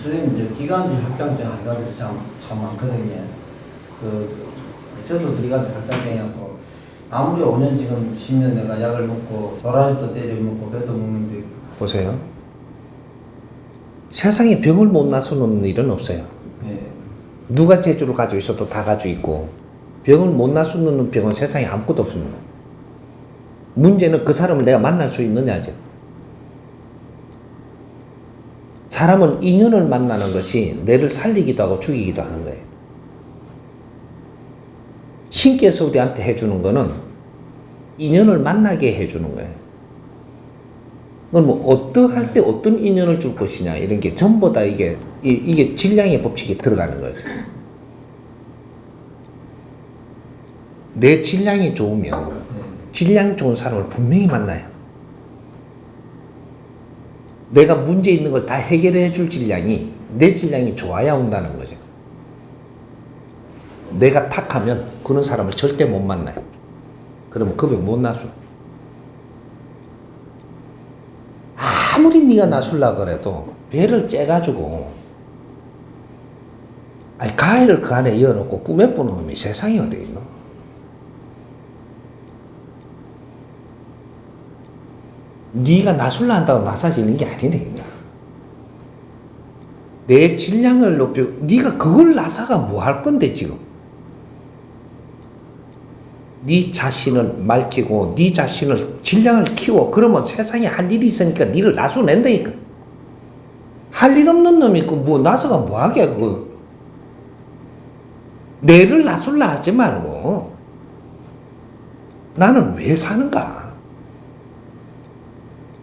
선생님, 저 기관지 확장증 환자들이 참 많거든요. 저도 기관지 확장증이었고, 아무리 5년 지금 10년 내가 약을 먹고, 도라지도 때려 먹고, 배도 먹는데. 보세요. 세상에 병을 못 나서는 일은 없어요. 예. 누가 재주를 가지고 있어도 다 가지고 있고, 병을 못 나서는 병은 세상에 아무것도 없습니다. 문제는 그 사람을 내가 만날 수 있느냐죠. 사람은 인연을 만나는 것이 뇌를 살리기도 하고 죽이기도 하는 거예요. 신께서 우리한테 해주는 거는 인연을 만나게 해주는 거예요. 그건 뭐 어떠할 때 어떤 인연을 줄 것이냐 이런 게 전부 다 이게 질량의 법칙에 들어가는 거죠. 내 질량이 좋으면 질량 좋은 사람을 분명히 만나요. 내가 문제 있는 걸 다 해결해 줄 질량이 내 질량이 좋아야 온다는 거죠. 내가 탁하면 그런 사람을 절대 못 만나요. 그러면 그 병 못 나서. 아무리 네가 나술라 그래도 배를 째가지고 아니 가해를 그 안에 이어놓고 꿈에 보는 놈이 세상에 어디 있노? 네가 나술라 한다고 나사지는 게 아니네. 내 질량을 높이고 네가 그걸 나사가 뭐 할 건데 지금? 네 자신을 밝히고 네 자신을 질량을 키워. 그러면 세상에 할 일이 있으니까 네를 나서낸다니까. 할 일 없는 놈이 뭐 나서가 뭐하게 그거. 내를 나술라 하지 말고 나는 왜 사는가?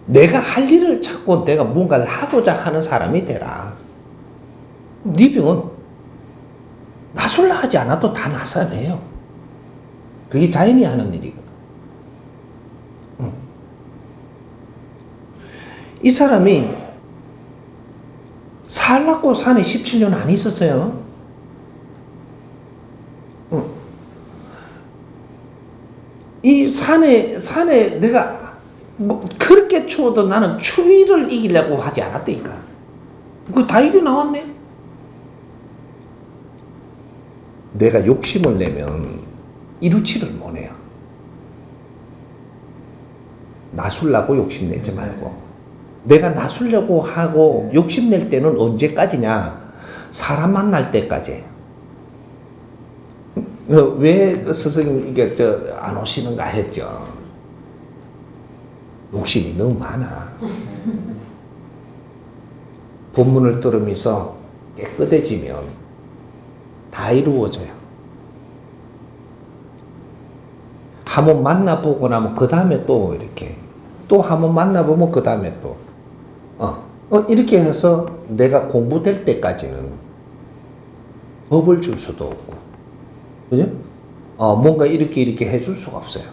내가 할 일을 찾고 내가 뭔가를 하고자 하는 사람이 되라. 네 병은 나술라 하지 않아도 다 나서내요. 그게 자연이 하는 일이거든. 이 사람이 살라고 산에 17년 안 있었어요. 이 산에 내가 뭐 그렇게 추워도 나는 추위를 이기려고 하지 않았다니까. 그거 다 이겨 나왔네. 내가 욕심을 내면 이루치를 못해요. 나술라고 욕심내지 말고. 내가 나술려고 하고 욕심낼 때는 언제까지냐? 사람 만날 때까지. 왜 스승님 이게 안 오시는가 했죠. 욕심이 너무 많아. 본문을 들으면서 깨끗해지면 다 이루어져요. 한번 만나보고 나면 그 다음에 또 이렇게 또 한번 만나보면 그 다음에 또 이렇게 해서 내가 공부될 때까지는 법을 줄 수도 없고, 그죠? 뭔가 이렇게 해줄 수가 없어요.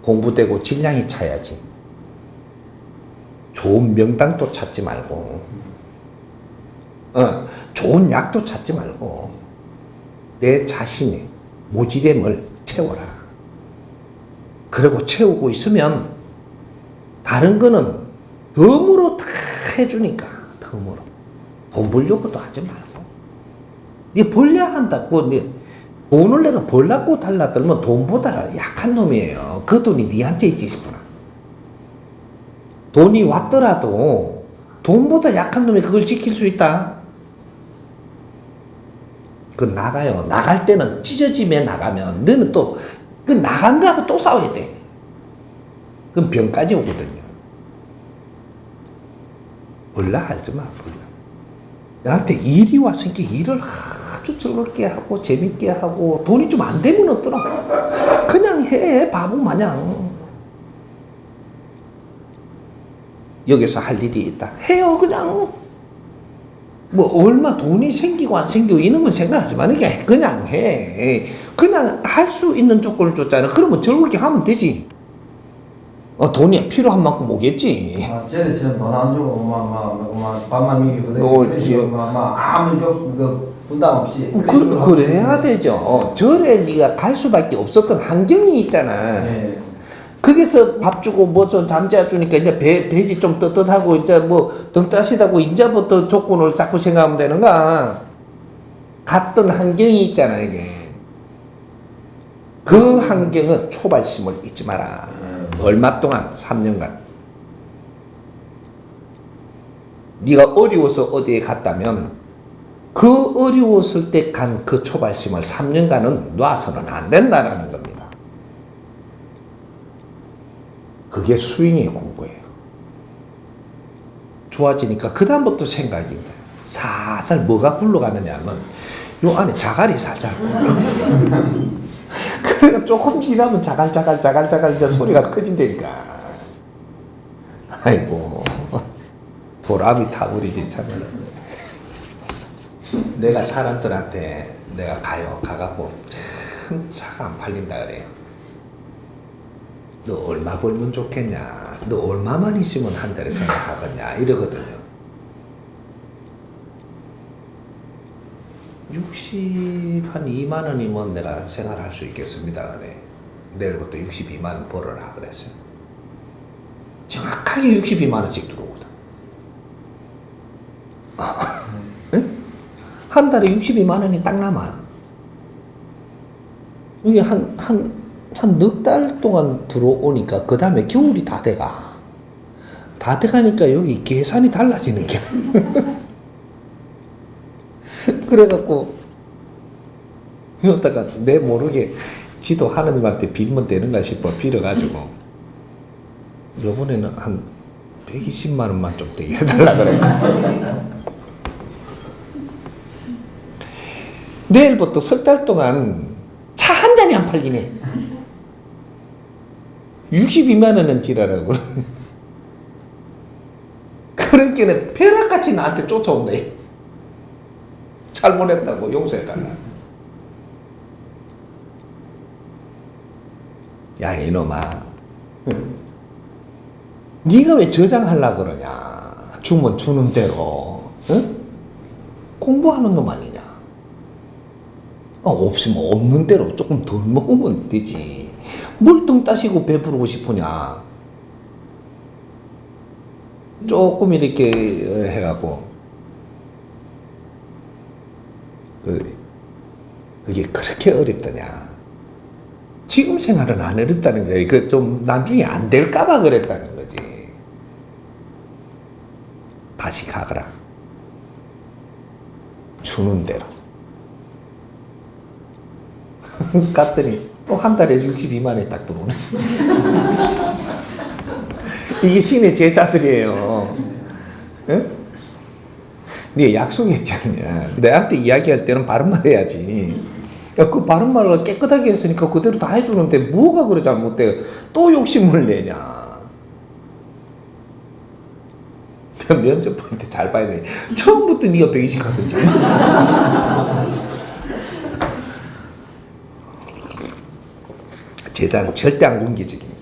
공부되고 질량이 차야지. 좋은 명당도 찾지 말고, 좋은 약도 찾지 말고, 내 자신의 모지됨을 채워라. 그리고 채우고 있으면 다른 거는 덤으로 다 해주니까. 덤으로. 돈 벌려고도 하지 말고. 네 벌려야 한다고. 네 돈을 내가 벌라고 달라들면 돈보다 약한 놈이에요. 그 돈이 니한테 있지 싶구나. 돈이 왔더라도 돈보다 약한 놈이 그걸 지킬 수 있다. 그 나가요. 나갈 때는 찢어짐에 나가면 너는 또 그 나간 거하고 또 싸워야 돼. 그럼 병까지 오거든요. 몰라 하지 마. 몰라. 나한테 일이 왔으니까 일을 아주 즐겁게 하고 재밌게 하고 돈이 좀 안 되면 어떠나? 그냥 해. 바보 마냥. 여기서 할 일이 있다. 해요 그냥. 뭐 얼마 돈이 생기고 안 생기고 이런 건 생각하지 마. 그냥 해. 그냥 할 수 있는 조건을 줬잖아. 그러면 즐겁게 하면 되지. 돈이 필요한 만큼 오겠지. 쟤네 지금 돈 안 주고 막 밥만 먹이거든. 아무 분담 없이. 그래야 되죠. 절에 네가 갈 수밖에 없었던 환경이 있잖아. 네. 거기서 밥 주고 뭐 좀 잠자 주니까 이제 배지 좀 떳떳하고 이제 뭐 등 따시다고 이제부터 조건을 자꾸 생각하면 되는가? 같은 환경이 있잖아 이게. 그 환경은 초발심을 잊지 마라. 얼마 동안? 3년간. 네가 어려워서 어디에 갔다면 그 어려웠을 때 간 그 초발심을 3년간은 놔서는 안 된다라는 겁니다. 그게 수행의 공부예요. 좋아지니까 그 다음부터 생각이 이제 살살 뭐가 굴러가느냐 하면 요 안에 자갈이 살살 그래가 조금 지나면 자갈 이제 소리가 커진다니까. 아이고 보람이 타버리지 참. 내가 사람들한테 내가 가갖고 참 차가 안 팔린다 그래요. 너 얼마 벌면 좋겠냐? 너 얼마만 있으면 한 달에 생각하겠냐? 이러거든요. 한 2만 원이면 내가 생활할 수 있겠습니다. 그래. 내일부터 62만 원 벌어라 그랬어요. 정확하게 62만 원씩 들어오거든. 한 달에 62만 원이 딱 남아. 이게 한 넉 달 동안 들어오니까 그 다음에 겨울이 다 돼가. 다 돼가니까 여기 계산이 달라지는 게. 그래갖고 이러다가 내 모르게 지도 하느님한테 빌면 되는가 싶어 빌어가지고 요번에는 한 120만 원만 좀 되게 해달라 그랬거든. 내일부터 석 달 동안 차 한 잔이 안 팔리네. 62만 원은 지랄하고. 그러니까 벼락같이 나한테 쫓아온대. 잘못했다고 용서해달라. 야 이놈아, 네가 왜 저장하려고 그러냐. 주면 주는 대로. 응? 공부하는 놈 아니냐. 없으면 없는 대로 조금 덜 먹으면 되지. 뭘 등 따시고 배부르고 싶으냐. 조금 이렇게 해갖고 그게 그렇게 어렵더냐. 지금 생활은 안 어렵다는 거예요. 그 좀 나중에 안 될까봐 그랬다는 거지. 다시 가거라. 주는 대로. 갔더니 또 한 달에 62만 원이 딱 들어오네. 이게 신의 제자들이에요. 응? 네 약속했지 않냐. 내한테 이야기할 때는 바른말 해야지. 야, 그 바른말을 깨끗하게 했으니까 그대로 다 해주는데 뭐가 그래 잘못돼. 또 욕심을 내냐. 면접 볼 때 잘 봐야 돼. 처음부터 네가 120 하든지. 제자는 절대 안 궁기적입니다.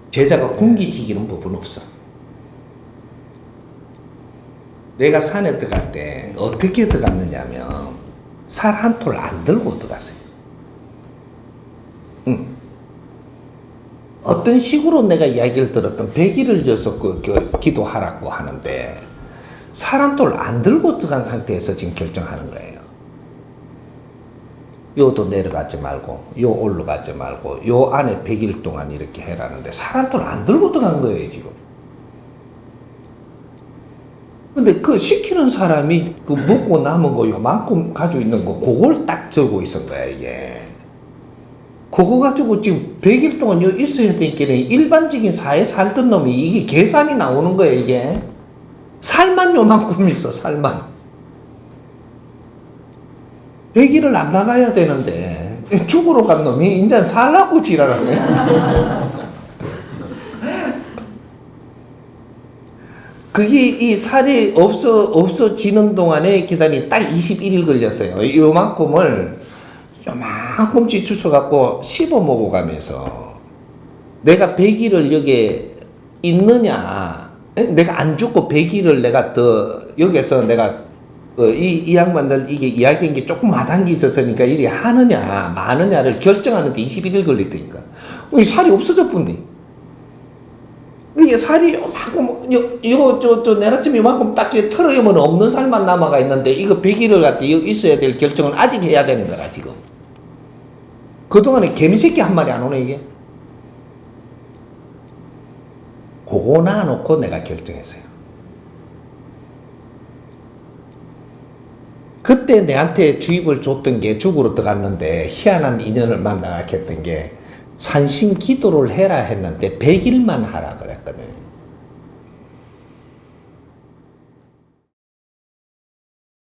제자가 궁기지기는 법은 없어. 내가 산에 들어갈 때 어떻게 들어갔느냐면 살 한 톨 안 들고 들어갔어요. 어떤 식으로 내가 이야기를 들었던 100일을 줘서 기도하라고 하는데 살 한 톨 안 들고 들어간 상태에서 지금 결정하는 거예요. 요도 내려가지 말고 요 올라가지 말고 요 안에 100일 동안 이렇게 해라는데 살 한 톨 안 들고 들어간 거예요 지금. 근데 그 시키는 사람이 그 먹고 남은 거 요만큼 가지고 있는 거 그걸 딱 들고 있은 거야 이게. 그거 가지고 지금 100일 동안 여기 있어야 되니까 일반적인 사회 살던 놈이 이게 계산이 나오는 거야 이게. 살만 요만큼 있어 살만. 100일을 안 나가야 되는데 죽으러 간 놈이 이제 살라고 지랄하네. 그게 이 살이 없어지는 동안에 기간이 딱 21일 걸렸어요. 요만큼을 요만큼씩 추쳐갖고 씹어 먹어가면서 내가 100일을 여기에 있느냐, 내가 안 죽고 100일을 내가 더 여기서 내가 이 양반들 이게 이야기한 게 조금 마당기 있었으니까 이리 하느냐 마느냐를 결정하는데 21일 걸렸다니까. 이 살이 없어져 뿐니. 이게 살이 요만큼, 내라쯤 요만큼 딱 털어오면 없는 살만 남아가 있는데, 이거 100일을 갖다 있어야 될 결정을 아직 해야 되는 거라, 지금. 그동안에 개미새끼 한 마리 안 오네, 이게. 그거 놔놓고 내가 결정했어요. 그때 내한테 주입을 줬던 게 죽으러 들어갔는데 희한한 인연을 만나게 했던 게 산신 기도를 해라 했는데 100일만 하라 그랬거든.